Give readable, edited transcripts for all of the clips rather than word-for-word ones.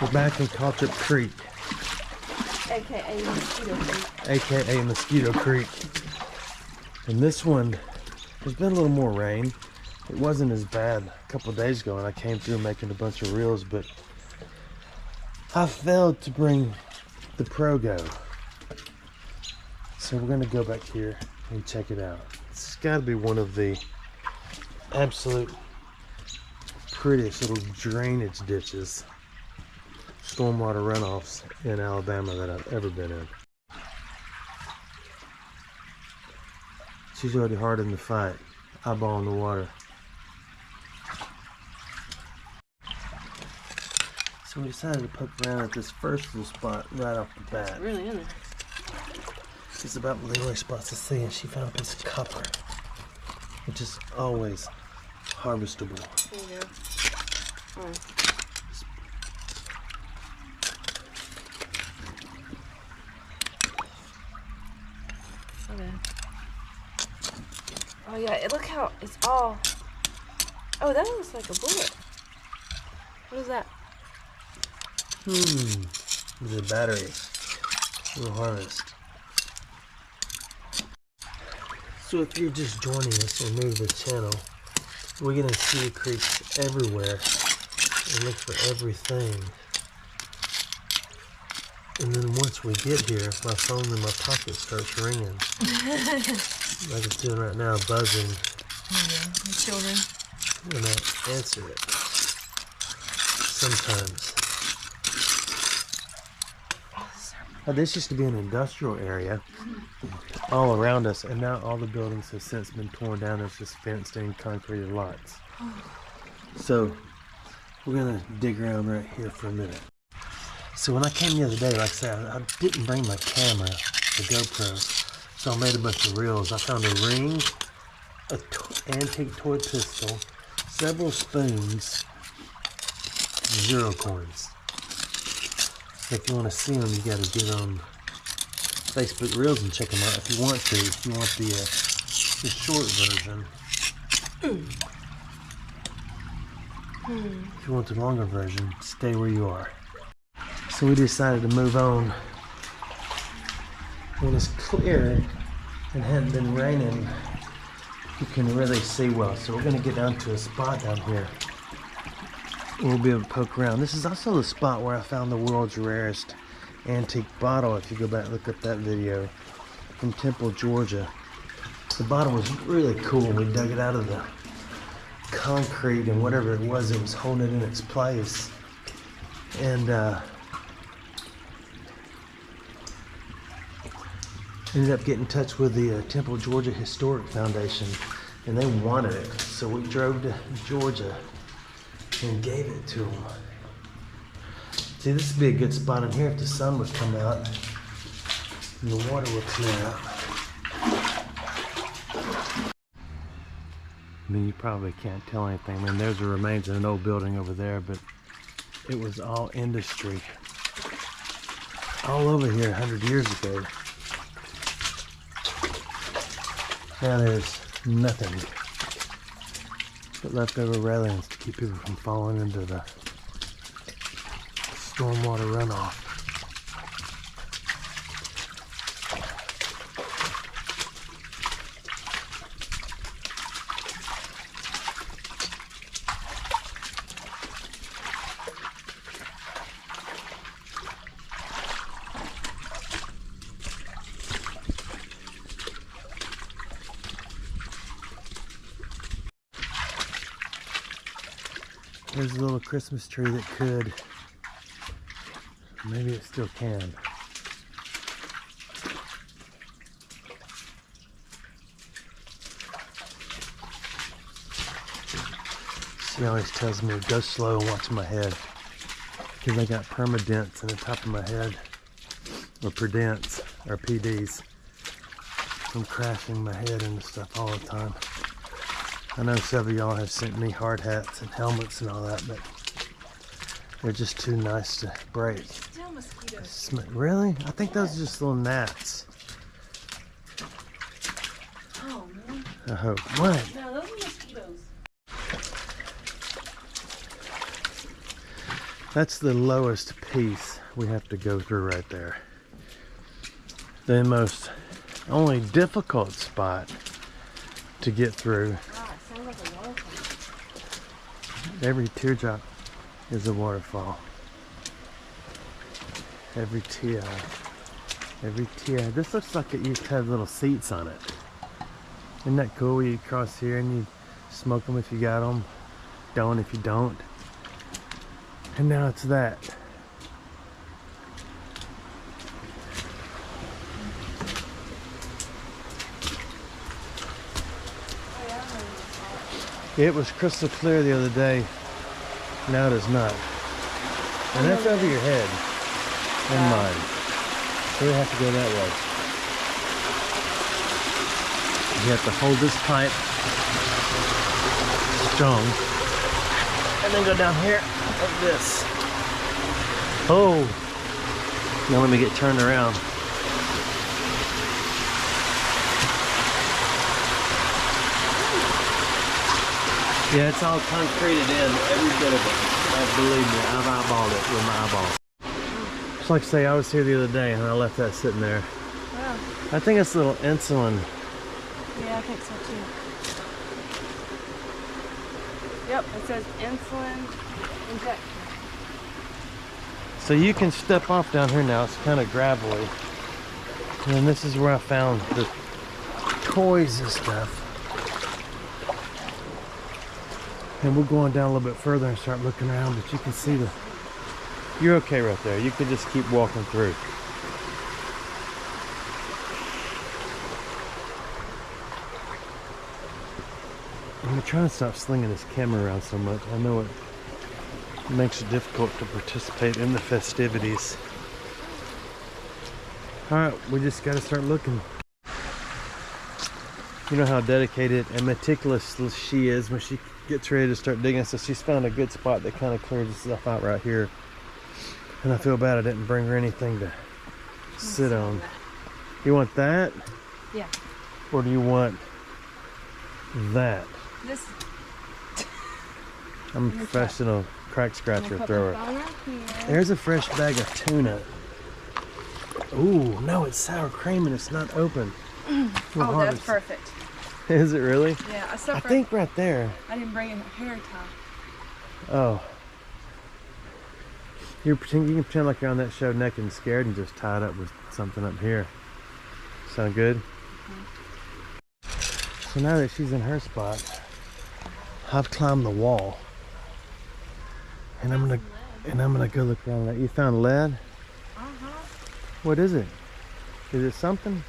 We're back in Caltrop Creek, AKA Mosquito Creek. AKA Mosquito Creek. And this one, there's been a little more rain. It wasn't as bad a couple days ago, and I came through making a bunch of reels, but I failed to bring the Pro Go. So we're gonna go back here and check it out. It's gotta be one of the absolute prettiest little drainage ditches, stormwater runoffs in Alabama that I've ever been in. She's already hard in the fight, eyeball in the water. So we decided to poke around at this first little spot right off the bat. It's really in there. It's about the only spots to see, and she found a piece of copper, which is always harvestable. There you go. Oh. Okay. Oh yeah, look how it's all. Oh, that looks like a bullet. What is that? It's a battery. We'll harvest. So if you're just joining us or new to the channel, we're gonna see creeks everywhere and look for everything. And then once we get here, my phone in my pocket starts ringing. Like it's doing right now, buzzing. Yeah, the children. And I answer it. Sometimes. Now, this used to be an industrial area all around us, and now all the buildings have since been torn down. There's just fenced in concrete lots. So we're gonna dig around right here for a minute. So when I came the other day, like I said, I didn't bring my camera, the GoPro, so I made a bunch of reels. I found a ring, an antique toy pistol, several spoons, 0 coins. If you want to see them, you got to get on Facebook Reels and check them out if you want to. If you want the short version. If you want the longer version, stay where you are. So we decided to move on. When it's clear and hadn't been raining, you can really see well. So we're going to get down to a spot down here. We'll be able to poke around. This is also the spot where I found the world's rarest antique bottle. If you go back and look up that video from Temple, Georgia. The bottle was really cool. We dug it out of the concrete and whatever it was holding it in its place. And ended up getting in touch with the Temple, Georgia Historic Foundation, and they wanted it. So we drove to Georgia and gave it to them. See, this would be a good spot in here if the sun would come out and the water would clear out. I mean, you probably can't tell anything. I mean, there's the remains of an old building over there, but it was all industry. All over here 100 years ago. Now there's nothing but leftover railings to keep people from falling into the stormwater runoff. There's a little Christmas tree that could. Maybe it still can. She always tells me to go slow and watch my head, because I got perma-dents in the top of my head, or per-dents, or PDs, from crashing my head into stuff all the time. I know several of y'all have sent me hard hats and helmets and all that, but they're just too nice to break. Still mosquitoes. Really? I think those are just little gnats. Oh, man. I hope. What? No, those are mosquitoes. That's the lowest piece we have to go through right there. The most only difficult spot to get through. Wow, it sounds like a waterfall. Every teardrop is a waterfall. Every tear. Every tear. This looks like it used to have little seats on it. Isn't that cool? You cross here and you smoke them if you got them. Don't if you don't. And now it's that. It was crystal clear the other day. Now it is not. And that's over your head and mine. So we have to go that way. You have to hold this pipe strong and then go down here like this. Oh! Now let me get turned around. Yeah, it's all concreted in, every bit of it. Believe me, I've eyeballed it with my eyeballs. Just like say, I was here the other day and I left that sitting there. Wow. I think it's a little insulin. Yeah, I think so too. Yep, it says insulin injection. So you can step off down here now, it's kind of gravelly. And this is where I found the toys and stuff. And we're going down a little bit further and start looking around, but you can see the... You're okay right there. You can just keep walking through. I'm trying to stop slinging this camera around so much. I know it makes it difficult to participate in the festivities. Alright, we just got to start looking. You know how dedicated and meticulous she is when she gets ready to start digging, so she's found a good spot that kind of clears stuff out right here. And I feel bad I didn't bring her anything to sit on. You want that? Yeah. Or do you want that? This. I'm a professional crack scratcher thrower. Right. There's a fresh bag of tuna. Ooh, no, it's sour cream and it's not open. Oh, that's perfect. Is it really? Yeah, I think right there. I didn't bring a hair tie. Oh. You can pretend like you're on that show Naked and Scared and just tie it up with something up here. Sound good? Mm-hmm. So now that she's in her spot, I've climbed the wall. And I'm gonna go look around that. You found lead? Uh-huh. What is it? Is it something?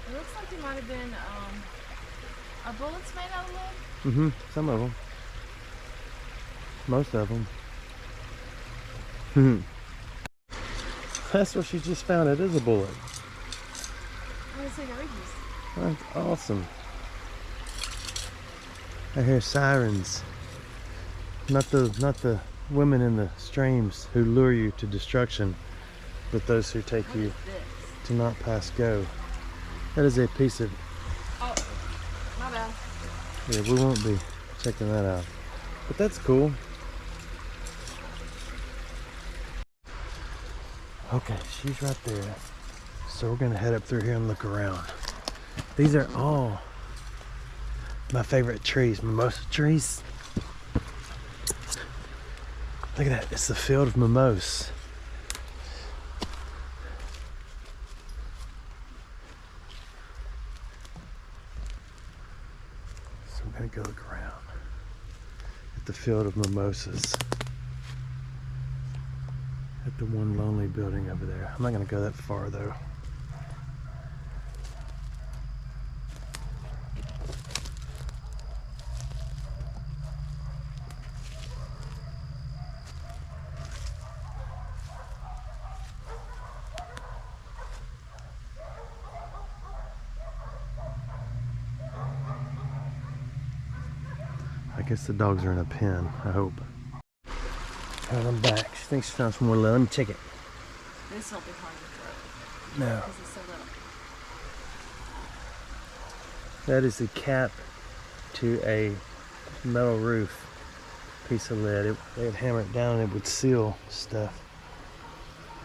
It looks like it might have been are bullets made out of lead? Mm-hmm. Some of them. Most of them. That's what she just found. It is a bullet. Oh, it's like outrageous. That's awesome. I hear sirens. Not the women in the streams who lure you to destruction, but those who take you to not pass go. That is a piece of... Oh, my bad. Yeah, we won't be checking that out. But that's cool. Okay, she's right there. So we're gonna head up through here and look around. These are all my favorite trees, mimosa trees. Look at that, it's the field of mimosas. So I'm gonna go look around at the field of mimosas. At the one lonely building over there. I'm not gonna go that far though. I guess the dogs are in a pen, I hope. Alright, I'm back. She thinks she found some more lead. Let me check it. This will be hard to throw. No. Because it's so little. That is the cap to a metal roof. piece of lead. They would hammer it down and it would seal stuff.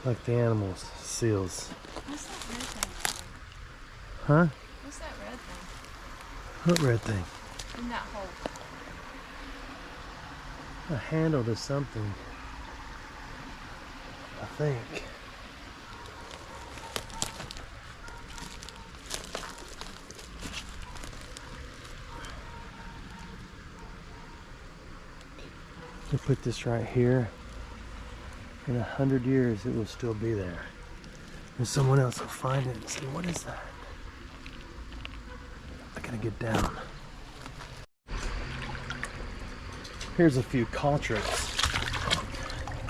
Like the animals, seals. What's that red thing? Huh? What's that red thing? What red thing? In that hole. A handle to something. I think. We'll put this right here. In 100 years, it will still be there. And someone else will find it and say, what is that? I gotta get down. Here's a few Caltrops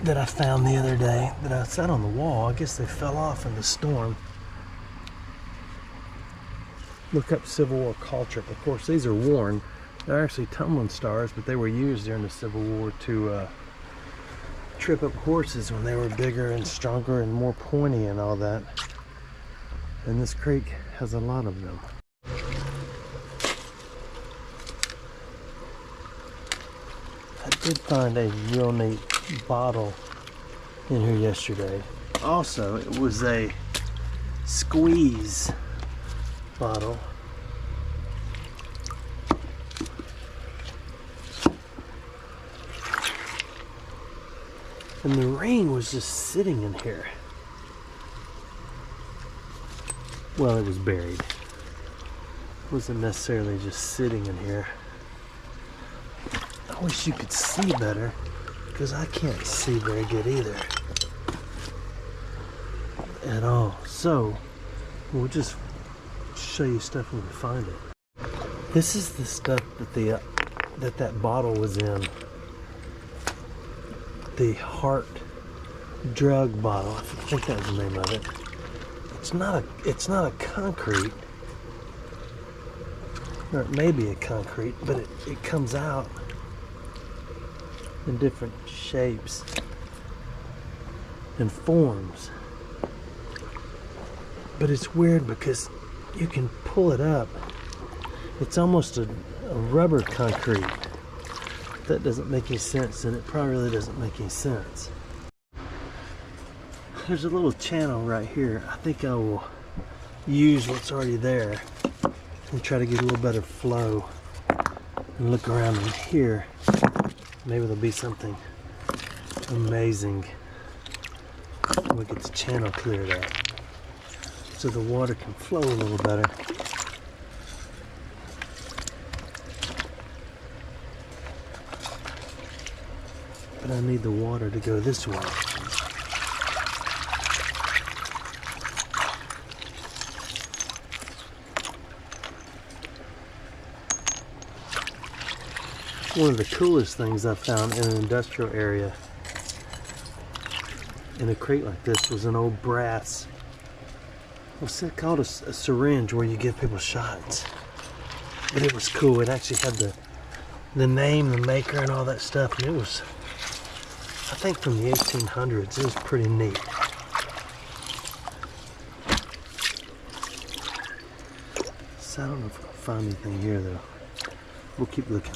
that I found the other day that I set on the wall. I guess they fell off in the storm. Look up Civil War Caltrop. Of course, these are worn. They're actually tumbling stars, but they were used during the Civil War to trip up horses when they were bigger and stronger and more pointy and all that. And this creek has a lot of them. I did find a real neat bottle in here yesterday. Also, it was a squeeze bottle. And the ring was just sitting in here. Well, it was buried. It wasn't necessarily just sitting in here. I wish you could see better, because I can't see very good either. At all. So, we'll just show you stuff when we find it. This is the stuff that that bottle was in. The heart drug bottle. I think that was the name of it. It's not a concrete, or it may be a concrete, but it comes out in different shapes and forms. But it's weird because you can pull it up. It's almost a rubber concrete. That doesn't make any sense, and it probably really doesn't make any sense. There's a little channel right here. I think I will use what's already there and try to get a little better flow and look around in here. Maybe there'll be something amazing when we get the channel cleared up so the water can flow a little better. But I need the water to go this way. One of the coolest things I found in an industrial area in a crate like this was an old brass, what's it called, a syringe where you give people shots. But it was cool. It actually had the name, the maker, and all that stuff, and it was, I think, from the 1800s. It was pretty neat. So I don't know if I'll find anything here though. We'll keep looking.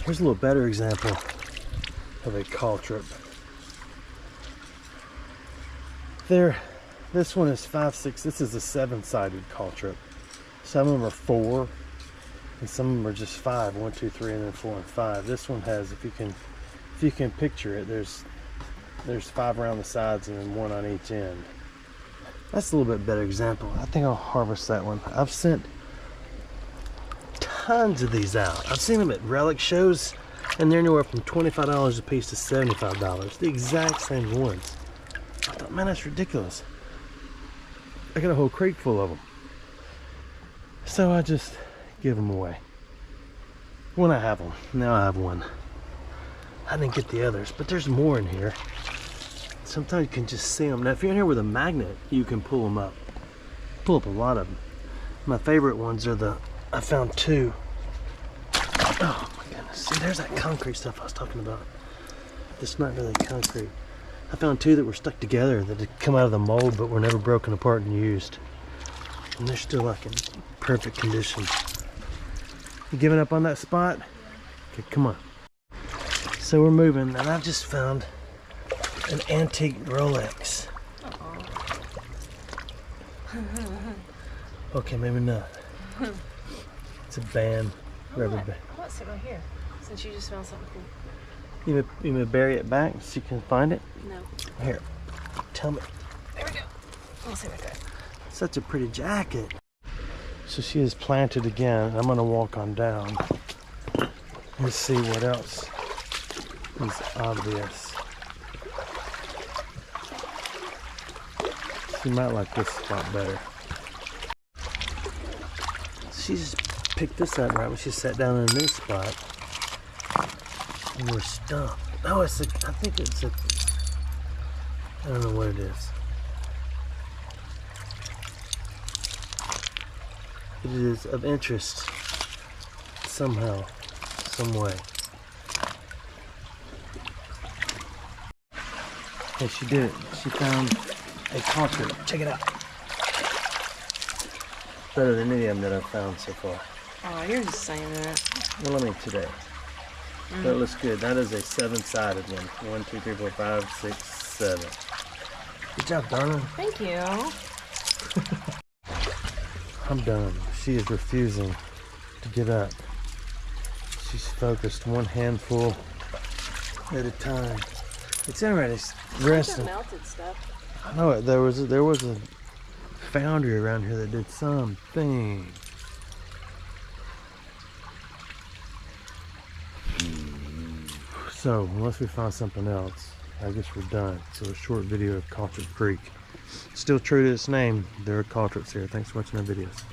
Here's a little better example of a Caltrop. This one is 5/6. This is a 7-sided Caltrop. Some of them are 4, and some of them are just 5. 1, 2, 3, and then 4 and 5. This one has, if you can picture it, there's 5 around the sides and then 1 on each end. That's a little bit better example. I think I'll harvest that one. I've sent tons of these out. I've seen them at Relics shows, and they're anywhere from $25 a piece to $75. The exact same ones. I thought, man, that's ridiculous. I got a whole crate full of them. So I just give them away when I have them. Now I have one. I didn't get the others, but there's more in here. Sometimes you can just see them. Now, if you're in here with a magnet, you can pull them up. Pull up a lot of them. My favorite ones are I found 2. Oh my goodness. See, there's that concrete stuff I was talking about. It's not really concrete. I found 2 that were stuck together that had come out of the mold but were never broken apart and used. And they're still like in perfect condition. You giving up on that spot? Okay, come on. So we're moving, and I've just found an antique Rolex. Okay, maybe not. It's a band, rubber band. I want to go here, since you just found something cool. You may bury it back so you can find it? No. Here, tell me. There we go. I'll see right there. Such a pretty jacket. So she is planted again. I'm gonna walk on down and see what else is obvious. She might like this spot better. She just picked this up right when she sat down in a new spot. And we're stumped. Oh, I think it's a, I don't know what it is. It is of interest somehow, some way. Hey, she did it. She found a Caltrop. Check it out. Better than any of them that I've found so far. Oh, you're just saying that. Well, I mean today. But it looks good. That is a 7-sided one. 1, 2, 3, 4, 5, 6, 7. Good job, darling. Thank you. I'm done. She is refusing to get up. She's focused one handful at a time. It's interesting. Resting. Melted stuff. I know it. There was a foundry around here that did something. So unless we find something else, I guess we're done. So a short video of Caltrop Creek. Still true to its name. There are Caltrops here. Thanks for watching our videos.